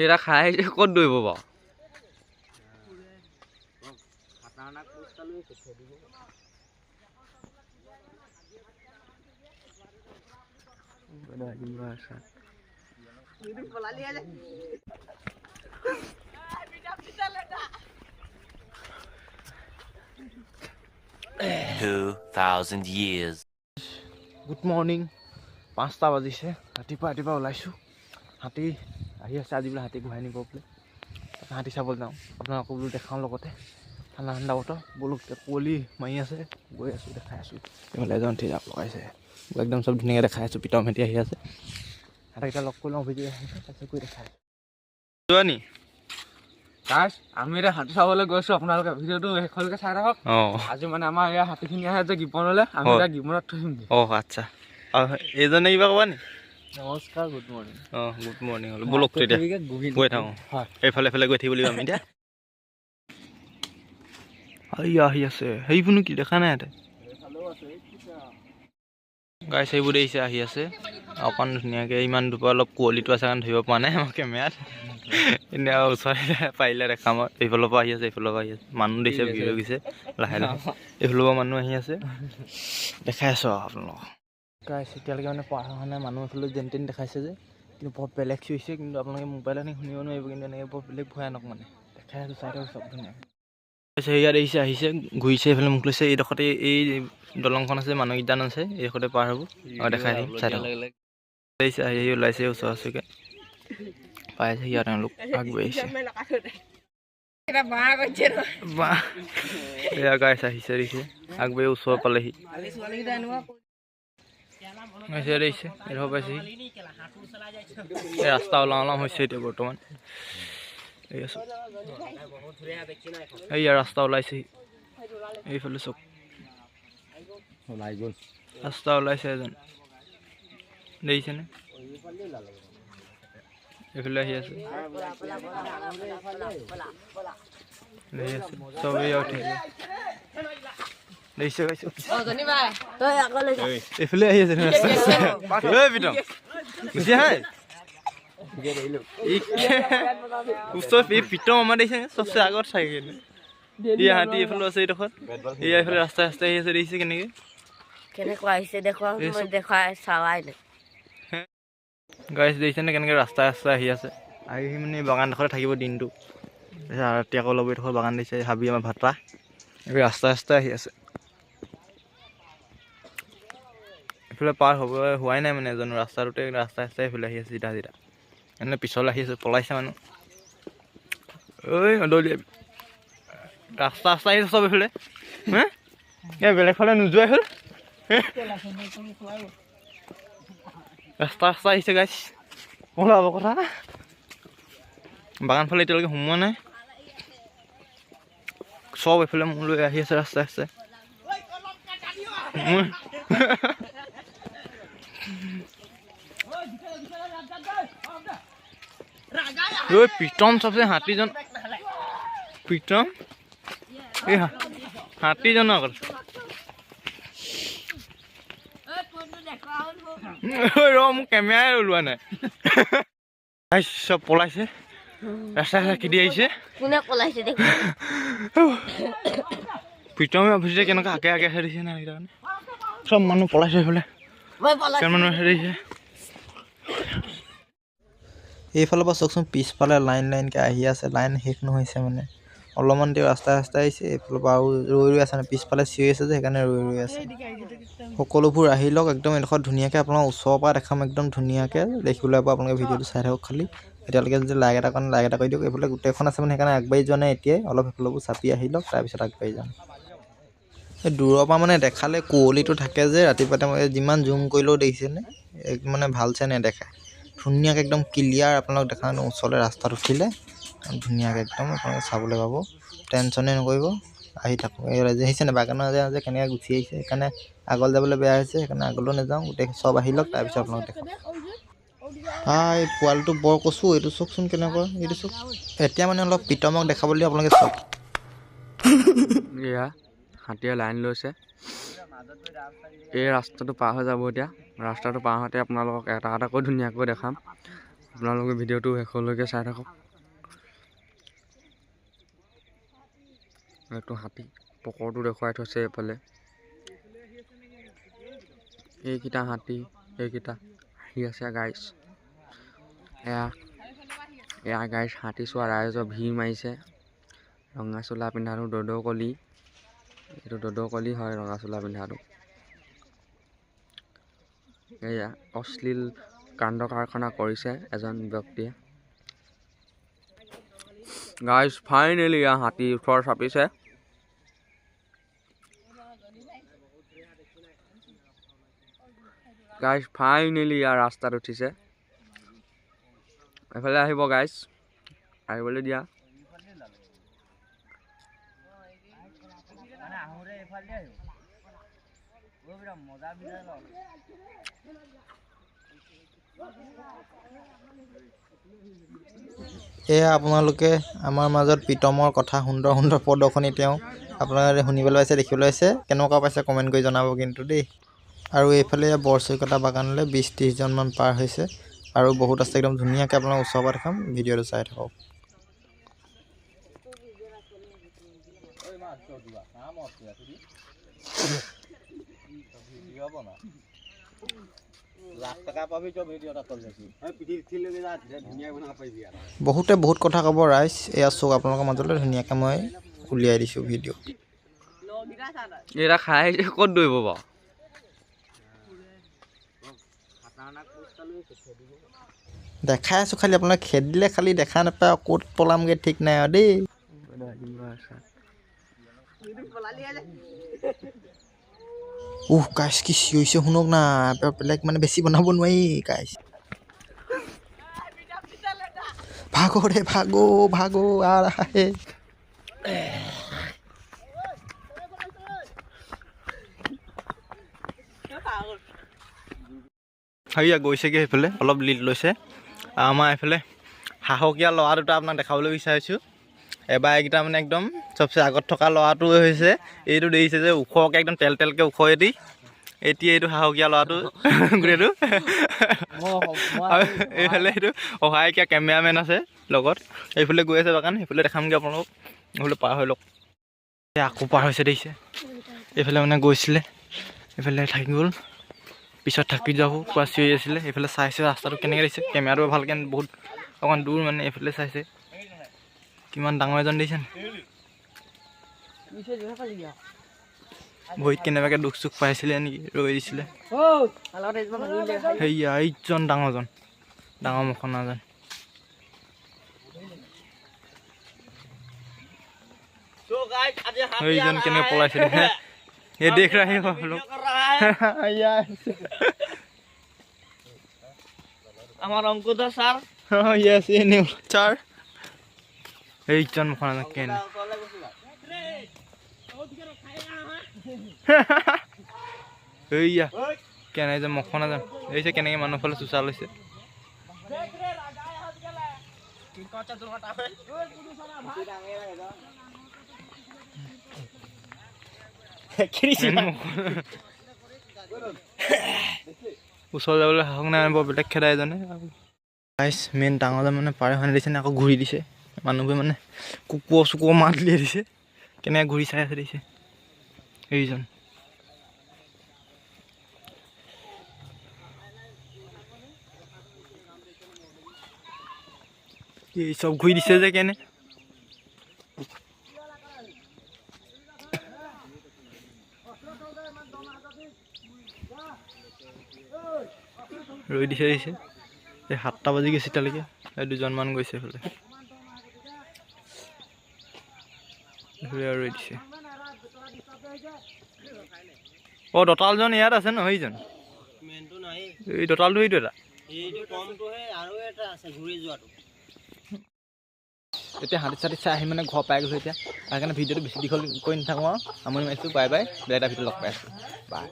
এৰা খাই ক'ত দৌৰিব বাৰু গুড মৰ্ণিং 5টা বাজিছে ৰাতিপুৱা ওলাইছোঁ হাতী আহি আছে আজি বোলে হাতী ঘূৰাই নিব বোলে হাতী চাবলৈ যাওঁ আপোনালোকক বোলো দেখাওঁ লগতে ঠাণ্ডা ঠাণ্ডা বতৰ বোলো কুঁৱলী মাৰি আছে গৈ আছোঁ দেখাই আছোঁ এইফালে এজন জাপ লগাইছে একদম চব ধুনীয়াকৈ দেখাই আছোঁ পিতম হেঁতি আহি আছে সিহঁতকেইটা লগ কৰি লওঁ অভিজিত আহিছে তাৰপিছত কৰি দেখাই আছোঁ যোৱা নি গাইছ আমি এতিয়া হাতী চাবলৈ গৈছোঁ আপোনালোকে ভিডিঅ'টো শেষলৈকে চাই থাকক আজি মানে আমাৰ ইয়াৰ হাতীখিনি আহে যে গিবনলৈ আমি এতিয়া গিবনত থৈছোঁ আচ্ছা এইজনে কিবা ক'বা নি নমস্কাৰ গুড মৰ্ণিং গুড মৰ্ণিং হ'ল ব'লক তেতিয়া গৈ থাকোঁ এইফালে গৈ থাকিব লাগিব আমি এতিয়া আহি আছে সেইবোৰনো কি দেখা নাই ইয়াতে গাই সেইবোৰ দেখিছে আহি আছে অকণ ধুনীয়াকৈ ইমান দুপৰ অলপ কুঁৱলীটো আছে কাৰণ ধৰিব পৰা নাই আমাৰ কেমেৰাত এনে ওচৰতে পাৰিলে দেখাম এইফালৰ পৰা আহি আছে মানুহ দেখিছে ভিৰ হৈ গৈছে লাহে এইফালৰ পৰা মানুহ আহি আছে দেখাই আছোঁ আৰু আপোনালোকক গাইছ এতিয়ালৈকে মানে পঢ়া শুনা মানুহ এইফালে যেন তেন দেখাইছে যে কিন্তু বৰ বেলেগ চিঞৰিছে কিন্তু আপোনালোকে মোবাইলত শুনিব নোৱাৰিব কিন্তু এনেকৈ বৰ বেলেগ ভয়ানক মানে দেখাই আছোঁ চাই থাকক চব ধুনীয়াকৈ ইয়াত আহিছে ঘূৰিছে এইফালে মুখ লৈছে এইডোখৰতে এই দলংখন আছে মানুহকেইটান আছে এইডোখৰতে পাৰ হ'ব দেখাই আহিম চাই থাকক আহিছে আহি ওলাইছে ওচৰা ওচৰিকৈ পাই আছে ইয়াত তেওঁলোক আগবাঢ়িছে এয়া গাইছ আহিছে দেখিছে আগবাঢ়ি ওচৰ পালেহি দেখিছে এইডোখৰ পাইছেহি এই ৰাস্তা ওলাওঁ হৈছে এতিয়া বৰ্তমান এইয়া ৰাস্তা ওলাইছেহি এইফালে চব ৰাস্তা ওলাইছে এজন দেখিছেনে এইফালে আহি আছে চবেই উঠি দেখিছে এইফালে আহি আছে গুচি আহে পিতম আমাৰ দেখিছে চবচে আগত চাগে এই হাতী এইফালে আছে এইডোখৰত এইফালে ৰাস্তা আহি আছে দেখিছে কেনেকুৱা আহিছে গাইছ দেখিছেনে কেনেকৈ ৰাস্তা আহি আছে আহি মানে বাগানডোখৰতে থাকিব দিনটো ৰাতি আকৌ ল'ব এইডোখৰ বাগান দিছে হাবি আমাৰ ভাটা এই ৰাস্তা আহি আছে এইফালে পাৰ হ'ব হোৱাই নাই মানে এজন ৰাস্তাটোতে ৰাস্তা এইফালে আহি আছে চিধা এনে পিছলৈ আহি আছে পলাইছে মানুহ দলিয়াবি ৰাস্তা আহি আছে চব এইফালে বেলেগ ফালে নোযোৱাই হ'ল ৰাস্তা আহিছে গাইছ ওলাব কথা বাগান ফালে এতিয়ালৈকে সোমোৱা নাই চব এইফালে মোৰ লৈ আহি আছে ৰাস্তা প্ৰীতম চবচে হাতীজন প্ৰীতম এই হাতীজনৰ আগত মোক কেমেৰাই ওলোৱা নাই চব পলাইছে ৰাস্তা খেদি আহিছে প্ৰীতমে অভিজিতে কেনেকুৱা আগে দিছে না চব মানুহ পলাইছে এইফালে মানুহ হেৰিছে এইফালৰ পৰা চাওকচোন পিছফালে লাইনকৈ আহি আছে লাইন শেষ নহৈছে মানে অলপমান তেওঁ ৰাস্তা আহিছে এইফালৰ পৰা আৰু ৰৈ আছে পিছফালে চিঞৰি আছে যে সেইকাৰণে ৰৈ আছে সকলোবোৰ আহি লওক একদম এডোখৰ ধুনীয়াকৈ আপোনাক ওচৰৰ পৰা দেখাম একদম ধুনীয়াকৈ দেখিবলৈ পাব আপোনালোকে ভিডিঅ'টো চাই থাকক খালি এতিয়ালৈকে যদি লাইক এটা কৰি দিয়ক এইফালে গোটেইখন আছে মানে সেইকাৰণে আগবাঢ়ি যোৱা নাই এতিয়াই অলপ সেইফালবোৰ চাপি আহি লওক তাৰপিছত আগবাঢ়ি যাম এই দূৰৰ পৰা মানে দেখালে কুঁৱলীটো থাকে যে ৰাতিপুৱাতে যিমান জুম কৰিলেও দেখিছেনে মানে ভালছে নেদেখায় ধুনীয়াকৈ একদম ক্লিয়াৰ আপোনালোক দেখা ওচৰলৈ ৰাস্তাত উঠিলে ধুনীয়াকৈ একদম আপোনালোকে চাবলৈ পাব টেনশ্যনে নকৰিব আহি থাকক এই আহিছেনে বাগানৰ যে কেনেকৈ গুচি আহিছে সেইকাৰণে আগলৈ যাবলৈ বেয়া হৈছে সেইকাৰণে আগলৈ নাযাওঁ গোটেই চব আহি লওক তাৰপিছত আপোনালোক দেখাব এই পোৱালিটো বৰ কচু এইটো চাওকচোন কেনেকুৱা এইটো চাওক এতিয়া মানে অলপ প্ৰীতমক দেখাবলৈ আপোনালোকে চাওক এয়া হাতীয়ে লাইন লৈছে এই ৰাস্তাটো পাৰ হৈ যাব এতিয়া ৰাস্তাটো পাৰ হওঁতে আপোনালোকক এটা এটাকৈ ধুনীয়াকৈ দেখাম। আপোনালোকে ভিডিঅ'টো শেষলৈকে চাই থাকক। এইটো হাতী পকৰটো দেখুৱাই থৈছে এইফালে। এইকেইটা হাতী, এইকেইটা আহি আছে গাইছ। এয়া গাইছ হাতী চোৱা ৰাইজৰ ভিৰ মাৰিছে। ৰঙা চোলা পিন্ধাটো দদকলি। এইটো দদকলি হয় ৰঙা চোলা পিন্ধাটো। এয়া অশ্লীল কাণ্ড কাৰখানা কৰিছে এজন ব্যক্তিয়ে। গাইছ ফাইনেলি হাতী ওচৰ চাপিছে। গাইছ ফাইনেলি ৰাস্তাত উঠিছে। এফালে আহিব গাইছ, আহিবলৈ দিয়া। এয়া আপোনালোকে আমাৰ মাজত প্ৰীতমৰ কথা সুন্দৰ সুন্দৰ প্ৰদৰ্শনী তেওঁ আপোনালোকে শুনিবলৈ পাইছে, দেখিবলৈ পাইছে। কেনেকুৱা পাইছে কমেণ্ট কৰি জনাব কিন্তু দেই। আৰু এইফালে বৰচৈকতা বাগানলৈ 20-30 মান পাৰ হৈছে আৰু বহুত আছে। একদম ধুনীয়াকৈ আপোনালোক ওচৰৰ পৰা দেখাম, ভিডিঅ'টো চাই থাকক। বহুতে বহুত কথা ক'ব ৰাইজ। এয়া চওক আপোনালোকৰ মাজলৈ ধুনীয়াকৈ মই উলিয়াই দিছোঁ ভিডিঅ'। এইটা খাই ক'ত দৌৰিব বাৰু? দেখাই আছোঁ, খালি আপোনাক খেদিলে খালি দেখা নাপায়। ক'ত পলামগৈ ঠিক নাই আৰু দেই। গাইছ কি চিঞৰিছে শুনক না। বেলেগ মানে বেছি বনাব নোৱাৰি গাইছ। ভাগো ৰে ভাগো ভাগো আহে। সেয়া গৈছেগৈ সেইফালে, অলপ লিড লৈছে। আমাৰ এইফালে সাহসীয়া ল'ৰা দুটা আপোনাক দেখাবলৈ বিচাৰিছোঁ। এবাৰ এইকেইটা মানে একদম চবচে আগত থকা ল'ৰাটো হৈছে এইটো দেখিছে যে ওখকৈ একদম তেল তেলকৈ ওখ এটি। এতিয়া এইটো সাহসীয়া ল'ৰাটো গোটেইটো। এইফালে এইটো সহায়িকা কেমেৰামেন আছে লগত। এইফালে গৈ আছে বাগান, সেইফালে দেখামগৈ আপোনালোকক। এইফালে পাৰ হৈ লওক। আকৌ পাৰ হৈছে দেখিছে। এইফালে মানে গৈছিলে, এইফালে থাকি গ'ল, পিছত থাকি যাব কোৱা চিঞৰি আছিলে। এইফালে চাইছে ৰাস্তাটো কেনেকৈ দিছে, কেমেৰাটো ভালকৈ বহুত অকণমান দূৰ মানে। এইফালে চাইছে কিমান ডাঙৰ এজন দেখিছে। ভৰিত কেনেবাকৈ দুখ চুখ পাইছিলে নেকি, ৰৈ দিছিলে। সেয়া এইজন ডাঙৰজন, ডাঙৰ মখনাজন। এইজন কেনেকৈ পলাইছিলে। এই দেখ ৰাহি আমার অঙ্কুদা sir. Yes, ini char. Eijan mukana ken. Iya. Ken aja mukana jan. Ei se kenenge manu phale susal hoise. ওচৰ যাবলৈ সাহস নাই, বৰ বেলেগ খেদাই জানে। গাইছ মেইন ডাঙৰজন মানে পাৰে সানি দিছে নে আকৌ ঘূৰি দিছে। মানুহবোৰে মানে কুকুৰ চুকুৰ মাত উলিয়াই দিছে। কেনেকৈ ঘূৰি চাই আছে দিছে এইজন। এই চব ঘূৰি দিছে যে কেনে। ৰৈ দিছে দিছে। এই 7টা বাজি গৈছে এতিয়ালৈকে। এই দুজনমান গৈছে এইফালে, ৰৈ দিছে। অ দঁতালজন ইয়াত আছে ন? সেইজন এই দঁতালটো এইটো এটা। এতিয়া হাতী চাতি চাই আহি মানে ঘৰ পাই গৈছে এতিয়া। সেইকাৰণে ভিডিঅ'টো বেছি দীঘল কৰি নাথাকোঁ আৰু। আমনি মাৰিছোঁ। Bye bye. বেলেগ এটা ভিডিঅ' লগ পাই আছোঁ। বাই।